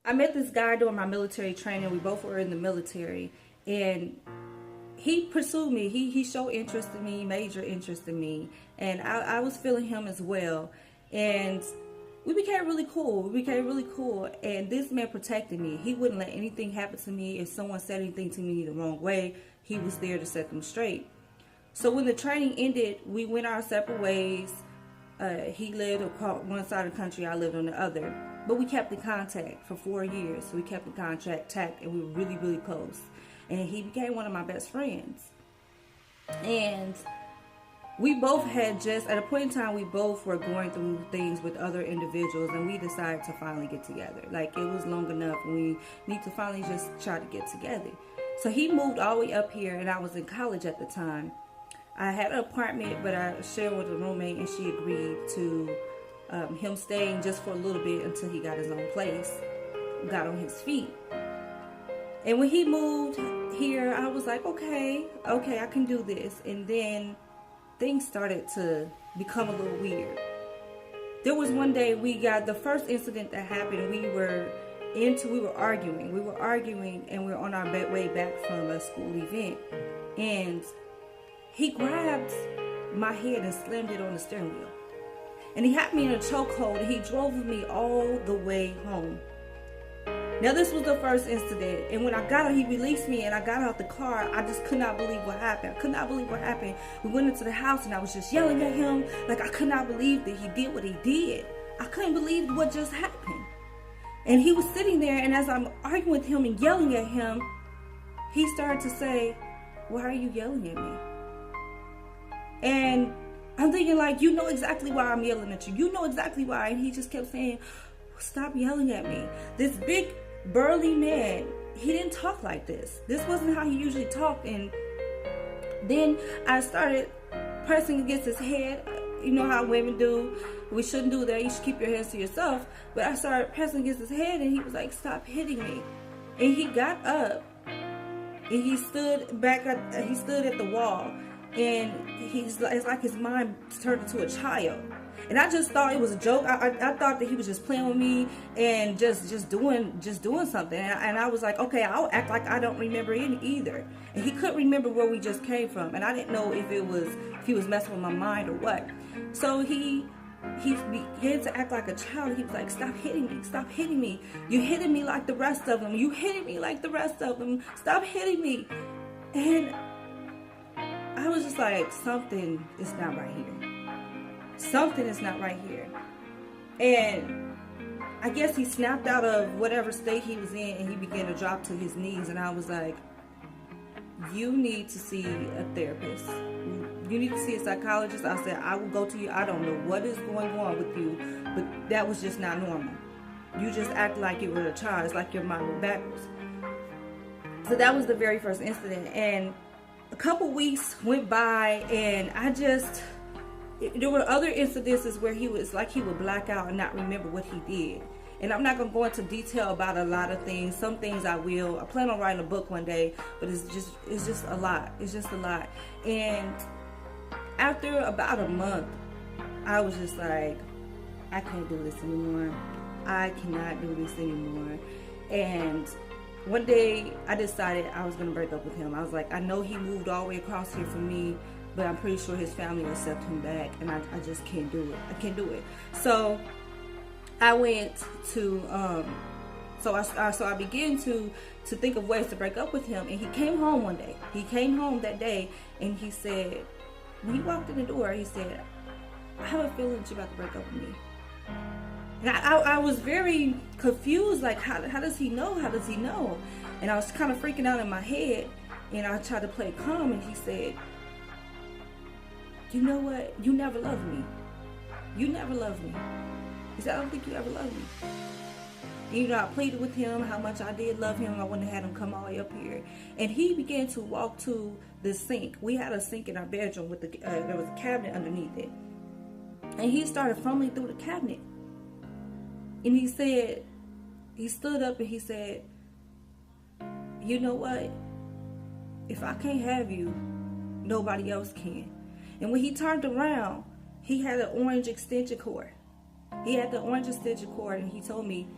I met this guy during my military training. We both were in the military, and he pursued me. He showed interest in me, major interest in me, and I was feeling him as well. And we became really cool. And this man protected me. He wouldn't let anything happen to me. If someone said anything to me the wrong way, he was there to set them straight. So when the training ended, we went our separate ways. He lived across one side of the country, I lived on the other. But we kept in contact for 4 years. We kept in contact, and we were really, really close. And he became one of my best friends. And we both had just, at a point in time, we both were going through things with other individuals, and we decided to finally get together. Like, it was long enough, and we need to finally just try to get together. So he moved all the way up here, and I was in college at the time. I had an apartment, but I shared with a roommate, and she agreed to him staying just for a little bit until he got his own place, got on his feet. And when he moved here, I was like, okay, I can do this. And then things started to become a little weird. There was one day we got the first incident that happened. We were arguing, and we were on our way back from a school event. And he grabbed my head and slammed it on the steering wheel. And he had me in a chokehold, and he drove me all the way home. Now, this was the first incident, and when I got out, he released me, and I got out the car. I just could not believe what happened. We went into the house, and I was just yelling at him. Like, I could not believe that he did what he did. I couldn't believe what just happened. And he was sitting there, and as I'm arguing with him and yelling at him, he started to say, "Why are you yelling at me?" And I'm thinking, like, you know exactly why I'm yelling at you. You know exactly why. And he just kept saying, "Stop yelling at me." This big, burly man, he didn't talk like this. This wasn't how he usually talked. And then I started pressing against his head. You know how women do. We shouldn't do that. You should keep your hands to yourself. But I started pressing against his head, and he was like, "Stop hitting me." And he got up, and he stood at the wall. And it's like his mind turned into a child. And I just thought it was a joke. I thought that he was just playing with me and just doing something. And I was like, okay, I'll act like I don't remember it either. And he couldn't remember where we just came from. And I didn't know if he was messing with my mind or what. So he began to act like a child. He was like, "Stop hitting me. You're hitting me like the rest of them. Stop hitting me." And I was just like, something is not right here. And I guess he snapped out of whatever state he was in, and he began to drop to his knees. And I was like, "You need to see a therapist. You need to see a psychologist." I said, "I will go to you. I don't know what is going on with you, but that was just not normal. You just act like you were a child. It's like your mind went backwards." So that was the very first incident. And a couple weeks went by, and there were other incidences where he would black out and not remember what he did. And I'm not going to go into detail about a lot of things. Some things I will. I plan on writing a book one day, but it's just a lot. And after about a month, I was just like, I can't do this anymore. I cannot do this anymore. And one day, I decided I was going to break up with him. I was like, I know he moved all the way across here from me, but I'm pretty sure his family will accept him back, and I just can't do it. So I went to, so I began to think of ways to break up with him, and he came home one day. He came home that day, and he said, when he walked in the door, he said, "I have a feeling that you're about to break up with me." And I was very confused, like, how does he know? And I was kind of freaking out in my head, and I tried to play calm, and he said, "You know what? You never loved me. He said, "I don't think you ever loved me." And, I pleaded with him how much I did love him. I wouldn't have had him come all the way up here. And he began to walk to the sink. We had a sink in our bedroom with there was a cabinet underneath it. And he started fumbling through the cabinet. And he stood up and he said, "You know what? If I can't have you, nobody else can." And when he turned around, he had an orange extension cord. And he told me,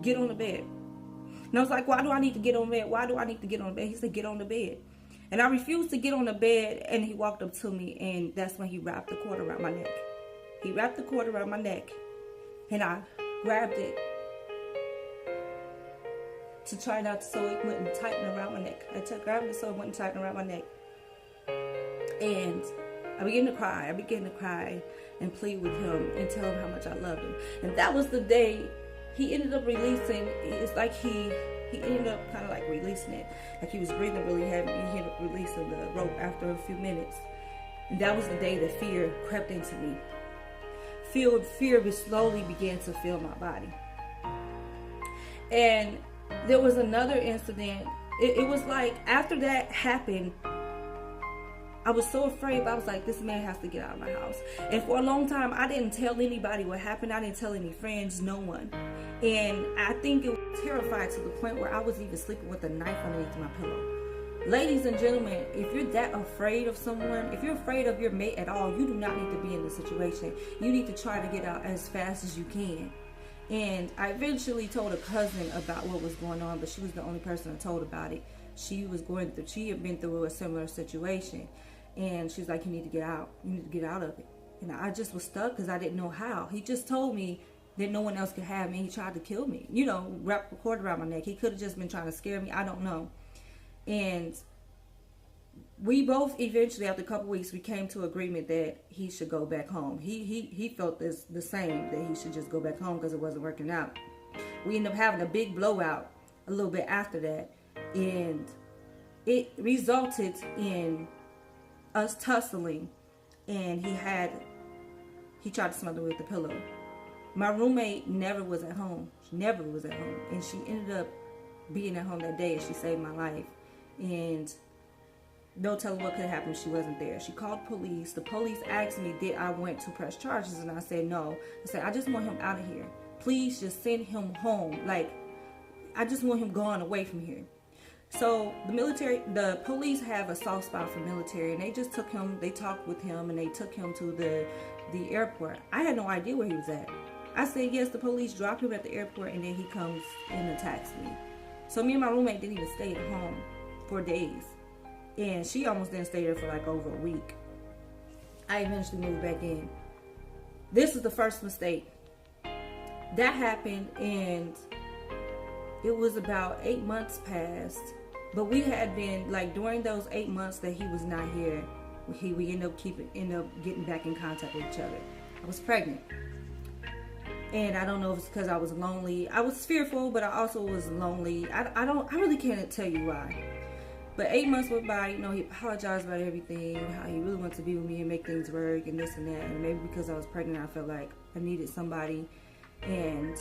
get on the bed. And I was like, why do I need to get on the bed? Why do I need to get on the bed? He said, get on the bed. And I refused to get on the bed, and he walked up to me, and that's when he wrapped the cord around my neck. He wrapped the cord around my neck, and I grabbed it to try not to, so it wouldn't tighten around my neck. I grabbed it so it wouldn't tighten around my neck. And I began to cry and plead with him and tell him how much I loved him. And that was the day he ended up releasing. It's like he ended up kind of like releasing it. Like he was breathing really heavy. He ended up releasing the rope after a few minutes. And that was the day that fear crept into me. Fear slowly began to fill my body. And there was another incident. It was like after that happened, I was so afraid. I was like, this man has to get out of my house. And for a long time, I didn't tell anybody what happened. I didn't tell any friends, no one. And I think it was terrified to the point where I was even sleeping with a knife underneath my pillow. Ladies and gentlemen, if you're that afraid of someone, if you're afraid of your mate at all, you do not need to be in this situation. You need to try to get out as fast as you can. And I eventually told a cousin about what was going on, but she was the only person I told about it. She had been through a similar situation. And she's like, you need to get out. You need to get out of it. And I just was stuck because I didn't know how. He just told me that no one else could have me. He tried to kill me. You know, wrap the cord around my neck. He could have just been trying to scare me. I don't know. And we both eventually, after a couple weeks, we came to agreement that he should go back home. He felt the same, that he should just go back home because it wasn't working out. We ended up having a big blowout a little bit after that. And it resulted in us tussling, and he tried to smother me with the pillow. My roommate never was at home. She never was at home. And she ended up being at home that day, and she saved my life. And no telling what could have happened if she wasn't there. She called police. The police asked me, did I want to press charges? And I said, no. I said, I just want him out of here. Please just send him home. Like, I just want him gone away from here. So the police have a soft spot for military, and they just took him, they talked with him, and they took him to the airport. I had no idea where he was at. I said, yes, the police dropped him at the airport, and then he comes and attacks me. So me and my roommate didn't even stay at home for days. And she almost didn't stay there for like over a week. I eventually moved back in. This is the first mistake. That happened, and it was about 8 months past. But we had been, like, during those 8 months that he was not here, we ended up getting back in contact with each other. I was pregnant. And I don't know if it's because I was lonely. I was fearful, but I also was lonely. I really can't tell you why. But 8 months went by, you know, he apologized about everything, how he really wanted to be with me and make things work and this and that. And maybe because I was pregnant, I felt like I needed somebody. And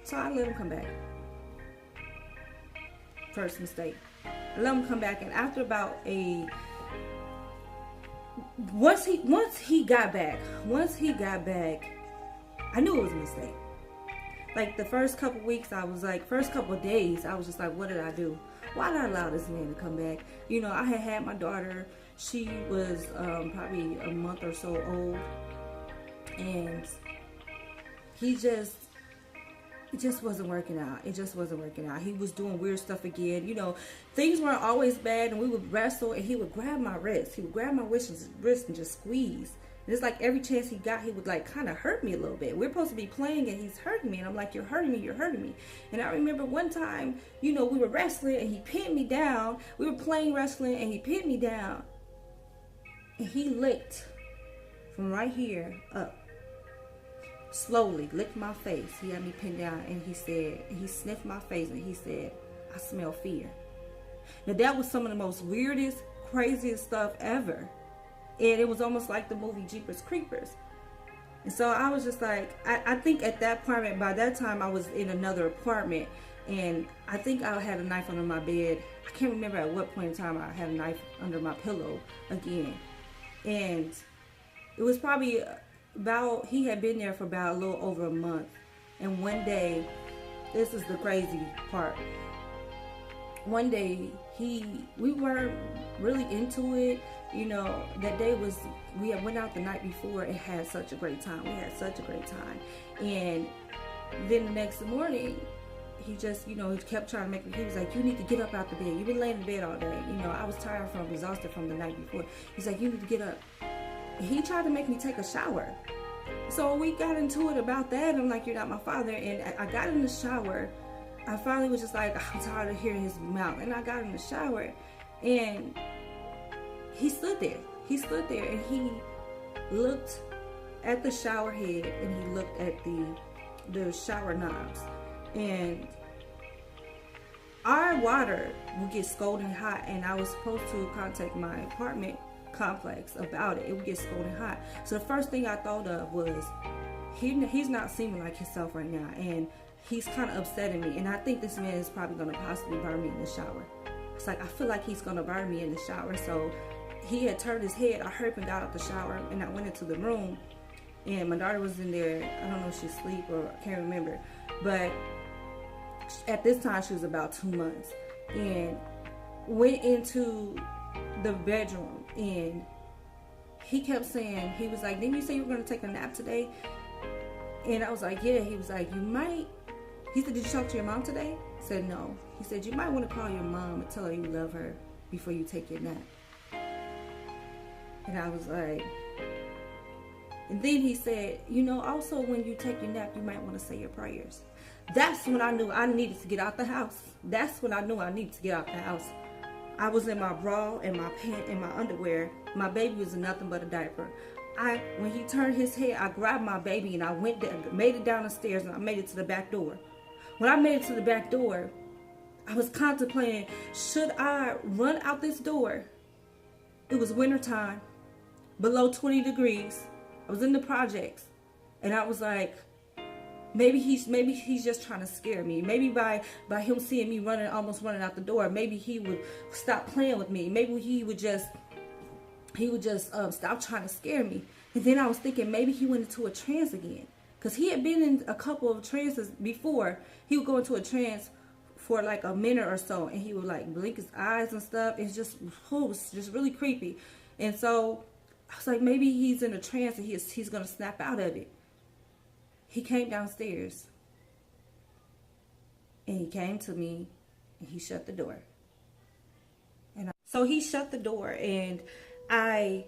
so I let him come back. First mistake. I let him come back, and after about once he got back, I knew it was a mistake. Like the first couple weeks, first couple of days, I was just like, what did I do? Why did I allow this man to come back? You know, I had my daughter. She was probably a month or so old, and it just wasn't working out. It just wasn't working out. He was doing weird stuff again. You know, things weren't always bad, and we would wrestle, and he would grab my wrist. He would grab my wrist and just squeeze. And it's like every chance he got, he would like kind of hurt me a little bit. We're supposed to be playing, and he's hurting me. And I'm like, you're hurting me, you're hurting me. And I remember one time, you know, we were wrestling, and he pinned me down. We were playing wrestling, and he pinned me down. And he licked from right here up. Slowly licked my face. He had me pinned down, and he sniffed my face, and he said, I smell fear. Now that was some of the most weirdest, craziest stuff ever. And it was almost like the movie Jeepers Creepers. And so I was just like, I think at that apartment, by that time I was in another apartment, and I think I had a knife under my bed. I can't remember at what point in time I had a knife under my pillow again. And it was probably he had been there for about a little over a month. And one day, this is the crazy part. One day, we weren't really into it. You know, that day we had went out the night before and had such a great time. We had such a great time. And Then the next morning, he just, he kept trying to make me, he was like, you need to get up out the bed. You've been laying in bed all day. I was tired exhausted from the night before. He's like, you need to get up. And he tried to make me take a shower. So we got into it about that. I'm like, you're not my father. And I got in the shower. I finally was just like, I'm tired of hearing his mouth. And I got in the shower, and he stood there. He stood there, and he looked at the shower head, and he looked at the shower knobs. And our water would get scalding hot, and I was supposed to contact my apartment complex about it. It would get scalding hot. So the first thing I thought of was, he's not seeming like himself right now, and he's kind of upsetting me. And I think this man is probably going to possibly burn me in the shower. It's like, I feel like he's going to burn me in the shower. So he had turned his head. I heard him got out the shower, and I went into the room, and my daughter was in there. I don't know if she's asleep or I can't remember, but at this time she was about 2 months, and went into the bedroom, and he kept saying, he was like, didn't you say you were going to take a nap today? And I was like, yeah. He was like, you might. He said, did you talk to your mom today? I said, no. He said, you might want to call your mom and tell her you love her before you take your nap. And I was like, and then he said, also when you take your nap, you might want to say your prayers. That's when I knew I needed to get out the house. That's when I knew I needed to get out the house. I was in my bra and my pant and my underwear. My baby was in nothing but a diaper. When he turned his head, I grabbed my baby and I went there, made it down the stairs, and I made it to the back door. When I made it to the back door, I was contemplating, should I run out this door? It was wintertime, below 20 degrees. I was in the projects, and I was like, maybe he's just trying to scare me. Maybe by him seeing me almost running out the door, maybe he would stop playing with me. Maybe he would just stop trying to scare me. And then I was thinking, maybe he went into a trance again, because he had been in a couple of trances before. He would go into a trance for like a minute or so, and he would like blink his eyes and stuff. It was just really creepy. And so I was like, maybe he's in a trance and he's gonna snap out of it. He came downstairs, and he came to me, and he shut the door. So he shut the door, and I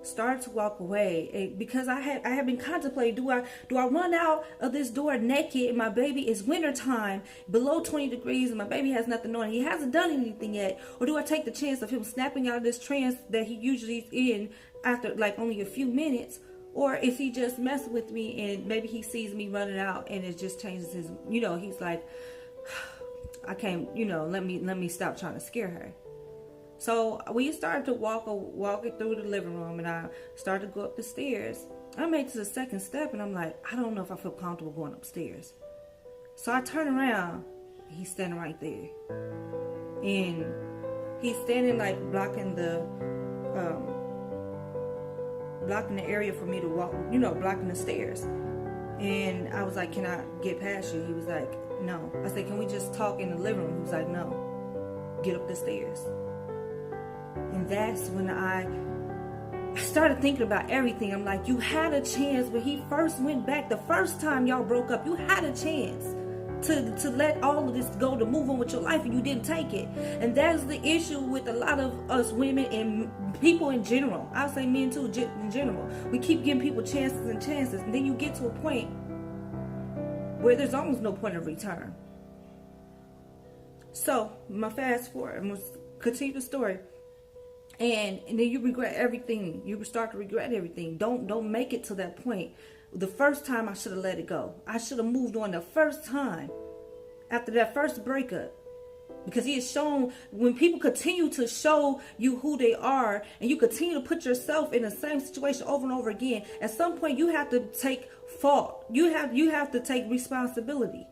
started to walk away, because I had been contemplating, do I run out of this door naked, and my baby is wintertime, below 20 degrees, and my baby has nothing on, he hasn't done anything yet, or do I take the chance of him snapping out of this trance that he usually is in after like only a few minutes? Or is he just messing with me, and maybe he sees me running out and it just changes his, he's like, I can't, let me stop trying to scare her. So we started to walk it through the living room, and I started to go up the stairs. I made it to the second step, and I'm like, I don't know if I feel comfortable going upstairs. So I turn around, and he's standing right there. And he's standing like blocking the area for me to walk, blocking the stairs. And I was like, can I get past you? He was like, no. I said, can we just talk in the living room? He was like, no. Get up the stairs. And that's when I started thinking about everything. I'm like, you had a chance when he first went back, the first time y'all broke up, you had a chance to let all of this go, to move on with your life, and you didn't take it. And that's the issue with a lot of us women and people in general. I'll say men too, in general. We keep giving people chances and chances, and then you get to a point where there's almost no point of return. So, my fast forward, I'm going to continue the story. And then you regret everything. You start to regret everything. Don't make it to that point. The first time I should have let it go. I should have moved on the first time after that first breakup. Because he has shown, when people continue to show you who they are, and you continue to put yourself in the same situation over and over again, at some point you have to take fault. You have to take responsibility,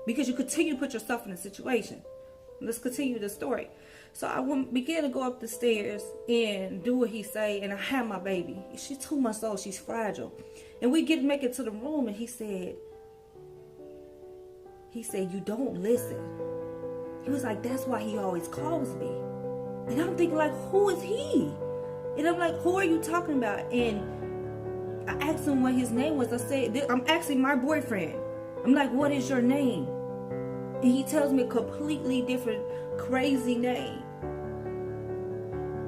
because you continue to put yourself in a situation. Let's continue the story. So I began to go up the stairs and do what he say, and I had my baby. She's 2 months old. She's fragile. And we make it to the room, and he said, you don't listen. He was like, that's why he always calls me. And I'm thinking, like, who is he? And I'm like, who are you talking about? And I asked him what his name was. I said, I'm asking my boyfriend. I'm like, what is your name? And he tells me a completely different, crazy name.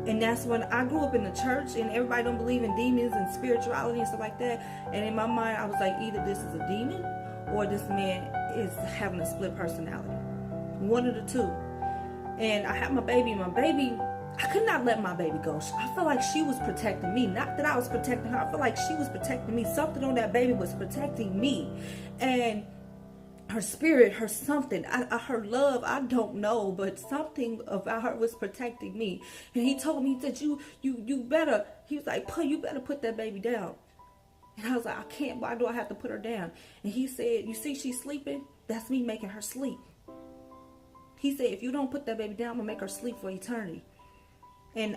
And that's when I grew up in the church, and everybody don't believe in demons and spirituality and stuff like that. And in my mind, I was like, either this is a demon or this man is having a split personality. One of the two. And I had my baby, I could not let my baby go. I felt like she was protecting me. Not that I was protecting her. I felt like she was protecting me. Something on that baby was protecting me. And her spirit, her something, her love, I don't know, but something about her was protecting me. And he told me that you better, he was like, you better put that baby down. And I was like, I can't. Why do I have to put her down? And he said, you see she's sleeping? That's me making her sleep. He said, if you don't put that baby down, I'm going to make her sleep for eternity. And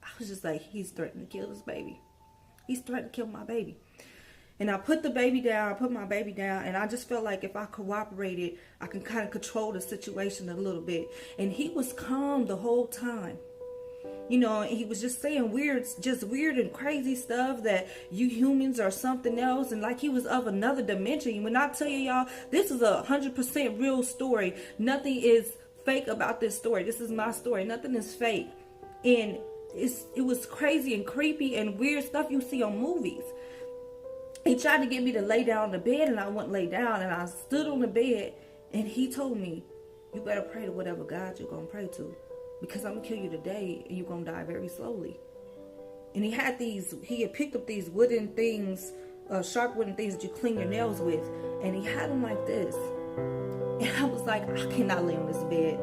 I was just like, he's threatening to kill this baby. He's threatening to kill my baby. And I put the baby down, I put my baby down, and I just felt like if I cooperated, I can kind of control the situation a little bit. And he was calm the whole time. You know, and he was just saying weird and crazy stuff that you humans are something else, and like he was of another dimension. When I tell you, y'all, this is 100% real story. Nothing is fake about this story. This is my story. Nothing is fake. And it was crazy and creepy and weird stuff you see on movies. He tried to get me to lay down on the bed, and I wouldn't lay down, and I stood on the bed, and he told me, you better pray to whatever God you're going to pray to, because I'm going to kill you today, and you're going to die very slowly. And he had picked up these wooden things, sharp wooden things that you clean your nails with, and he had them like this. And I was like, I cannot lay on this bed.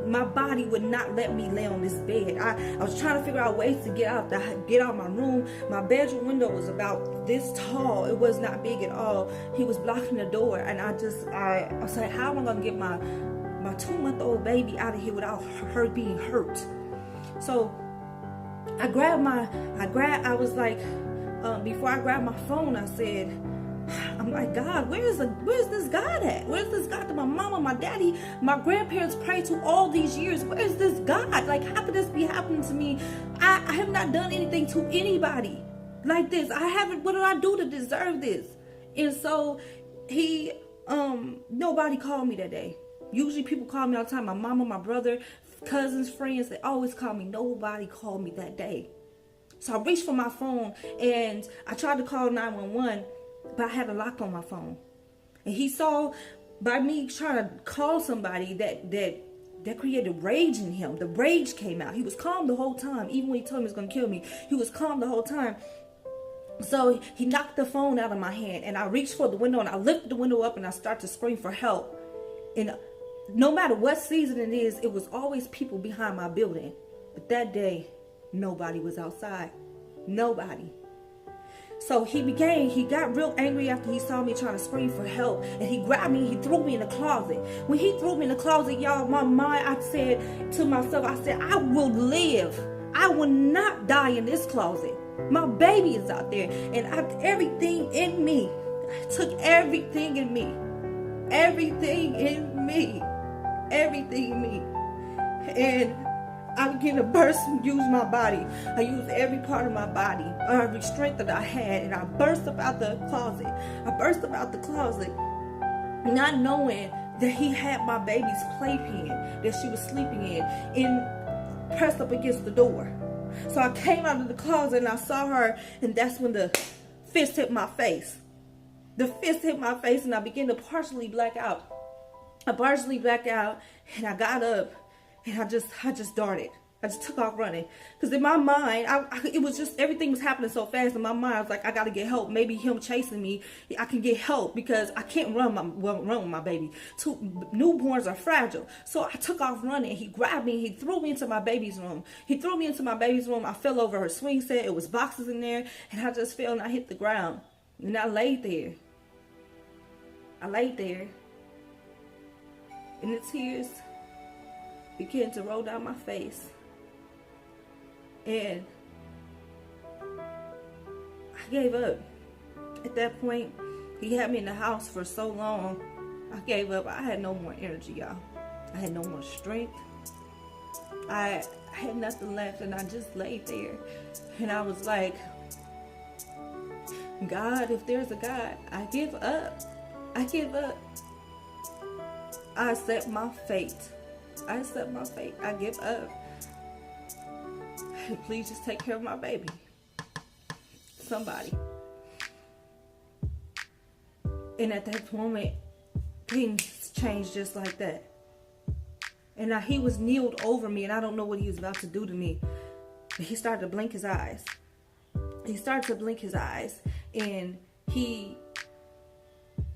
My body would not let me lay on this bed. I was trying to figure out ways to get out of my room. My bedroom window was about this tall. It was not big at all. He was blocking the door, and I was like, how am I gonna get my 2-month-old baby out of here without her being hurt? So before I grabbed my phone, I said, I'm like, God, where's this God at? Where's this God that my mama, my daddy, my grandparents prayed to all these years? Where's this God? Like, how could this be happening to me? I have not done anything to anybody like this. What did I do to deserve this? And so nobody called me that day. Usually people call me all the time. My mama, my brother, cousins, friends, they always call me. Nobody called me that day. So I reached for my phone, and I tried to call 911, but I had a lock on my phone. And he saw by me trying to call somebody that created rage in him. The rage came out. He was calm the whole time. Even when he told me he was going to kill me, he was calm the whole time. So he knocked the phone out of my hand, and I reached for the window, and I lifted the window up, and I started to scream for help. And no matter what season it is, it was always people behind my building. But that day, nobody was outside. Nobody. So he got real angry after he saw me trying to scream for help. And he grabbed me, he threw me in the closet. When he threw me in the closet, y'all, my mind, I said to myself, I will live. I will not die in this closet. My baby is out there. And everything in me, I took everything in me. Everything in me. Everything in me. And I began to burst and use my body. I used every part of my body, every strength that I had, and I burst up out the closet. Not knowing that he had my baby's playpen that she was sleeping in pressed up against the door. So I came out of the closet and I saw her, and that's when the fist hit my face. The fist hit my face, and I began to partially black out. And I got up. And I just darted. I just took off running. Because in my mind, it was just, everything was happening so fast. In my mind, I was like, I got to get help. Maybe him chasing me, I can get help, because I can't run with my baby. Newborns are fragile. So I took off running. He grabbed me. He threw me into my baby's room. I fell over her swing set. It was boxes in there. And I just fell and I hit the ground. And I laid there. And the tears began to roll down my face. And I gave up. At that point, he had me in the house for so long, I gave up. I had no more energy, y'all. I had no more strength. I had nothing left, and I just laid there. And I was like, God, if there's a God, I give up. I give up. I accept my fate. I accept my fate. I give up. Please just take care of my baby. Somebody. And at that moment, things changed just like that. And he was kneeled over me, and I don't know what he was about to do to me. But he started to blink his eyes. He started to blink his eyes, and he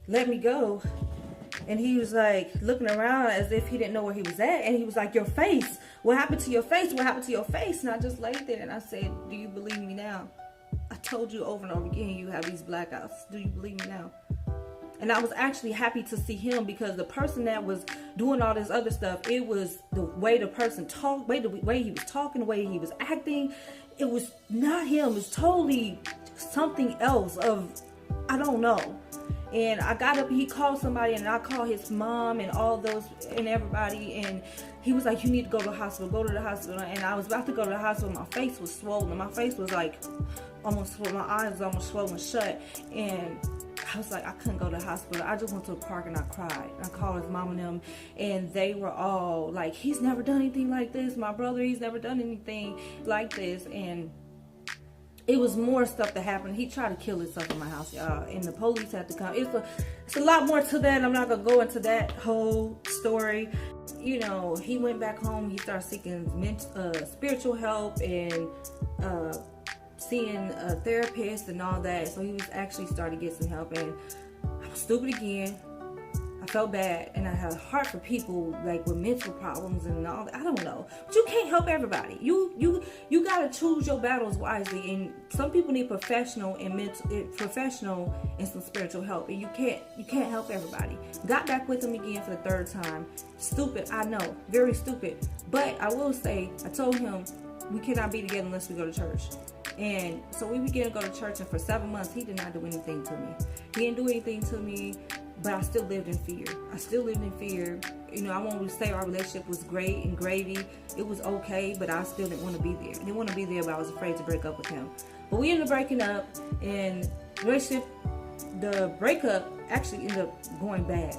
let me go. And he was like looking around as if he didn't know where he was at. And he was like, your face, what happened to your face? What happened to your face? And I just laid there and I said, do you believe me now? I told you over and over again, you have these blackouts. Do you believe me now? And I was actually happy to see him, because the person that was doing all this other stuff, it was the way the person talked, the way he was talking, the way he was acting. It was not him. It was totally something else I don't know. And I got up, he called somebody, and I called his mom and all those and everybody. And he was like, you need to go to the hospital, go to the hospital. And I was about to go to the hospital. My face was swollen. My face was like almost, my eyes was almost swollen shut. And I was like, I couldn't go to the hospital. I just went to the park and I cried. I called his mom and them, and they were all like, he's never done anything like this. My brother, he's never done anything like this. And it was more stuff that happened. He tried to kill himself in my house, y'all. And the police had to come. It's a lot more to that. I'm not going to go into that whole story. You know, he went back home. He started seeking spiritual help and seeing a therapist and all that. So he was actually starting to get some help. And I was stupid again. I felt bad, and I had a heart for people like with mental problems and all that. I don't know, but you can't help everybody. You gotta choose your battles wisely, and some people need professional and some spiritual help, and you can't help everybody. Got back with him again for the third time. Stupid, I know, very stupid. But I will say, I told him we cannot be together unless we go to church. And so we began to go to church, and for 7 months he did not do anything to me. He didn't do anything to me. But I still lived in fear. You know, I won't say our relationship was great and gravy. It was okay, but I still didn't want to be there. I didn't want to be there, but I was afraid to break up with him. But we ended up breaking up, and the breakup actually ended up going bad.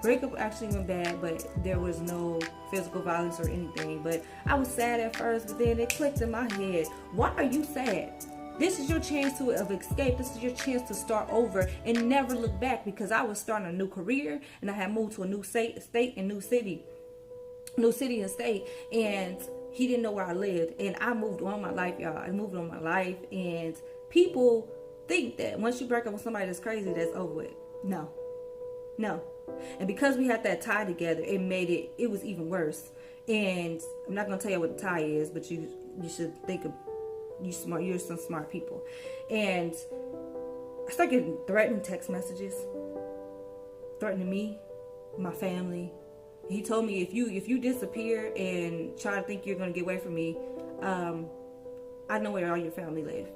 Breakup actually went bad, but there was no physical violence or anything. But I was sad at first, but then it clicked in my head. Why are you sad? This is your chance to escape. This is your chance to start over and never look back, because I was starting a new career, and I had moved to a new state and new city and state, and he didn't know where I lived. And I moved on my life, y'all. I moved on my life, and people think that once you break up with somebody that's crazy, that's over with. No. And because we had that tie together, it was even worse. And I'm not gonna tell you what the tie is, but you should think of. You're some smart people. And I started getting threatening text messages, threatening me, my family. He told me, if you disappear and try to think you're going to get away from me, I know where all your family live.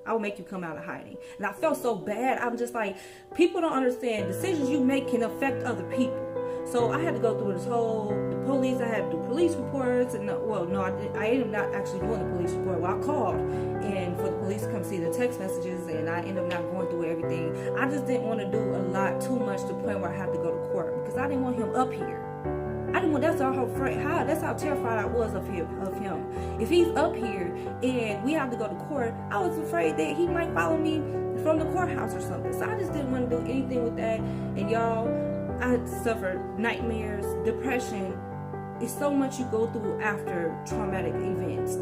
I will make you come out of hiding. And I felt so bad. I'm just like, people don't understand. Decisions you make can affect other people. So I had to go through this whole, the police, I had to do police reports, and I ended up not actually doing the police report. Well, I called, and for the police to come see the text messages, and I ended up not going through everything. I just didn't want to do a lot, too much, to the point where I had to go to court, because I didn't want him up here. That's how terrified I was of him. If he's up here and we have to go to court, I was afraid that he might follow me from the courthouse or something. So I just didn't want to do anything with that. And y'all, I suffered nightmares, depression. It's so much you go through after traumatic events.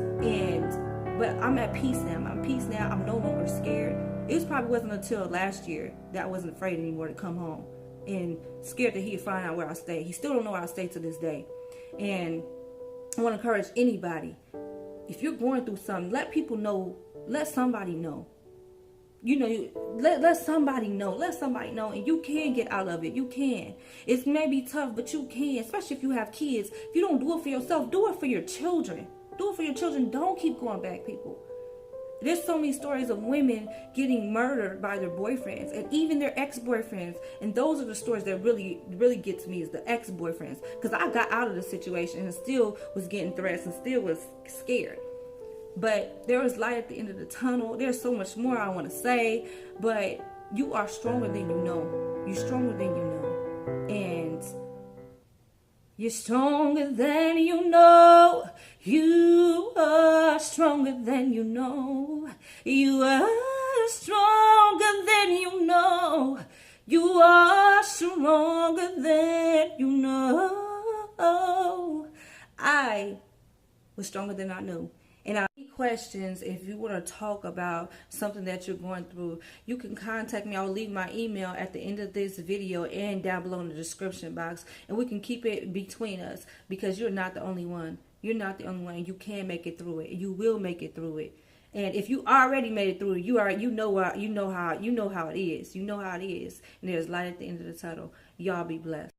But I'm at peace now. I'm no longer scared. It probably wasn't until last year that I wasn't afraid anymore to come home and scared that he'd find out where I stay. He still don't know where I stay to this day. And I want to encourage anybody, if you're going through something, let people know. Let somebody know. Let somebody know, and you can get out of it. You can. It may be tough, but you can, especially if you have kids. If you don't do it for yourself, do it for your children. Don't keep going back, people. There's so many stories of women getting murdered by their boyfriends and even their ex-boyfriends. And those are the stories that really, really get to me, is the ex-boyfriends. Because I got out of the situation and still was getting threats and still was scared. But there is light at the end of the tunnel. There's so much more I want to say, but you are stronger than you know. You're stronger than you know. And you're stronger than you know. You are stronger than you know. You are stronger than you know. You are stronger than you know. I was stronger than I knew. And I have questions. If you want to talk about something that you're going through, you can contact me. I'll leave my email at the end of this video and down below in the description box. And we can keep it between us, because you're not the only one. You're not the only one. You can make it through it. You will make it through it. And if you already made it through it, you know how it is. You know how it is. And there's light at the end of the tunnel. Y'all be blessed.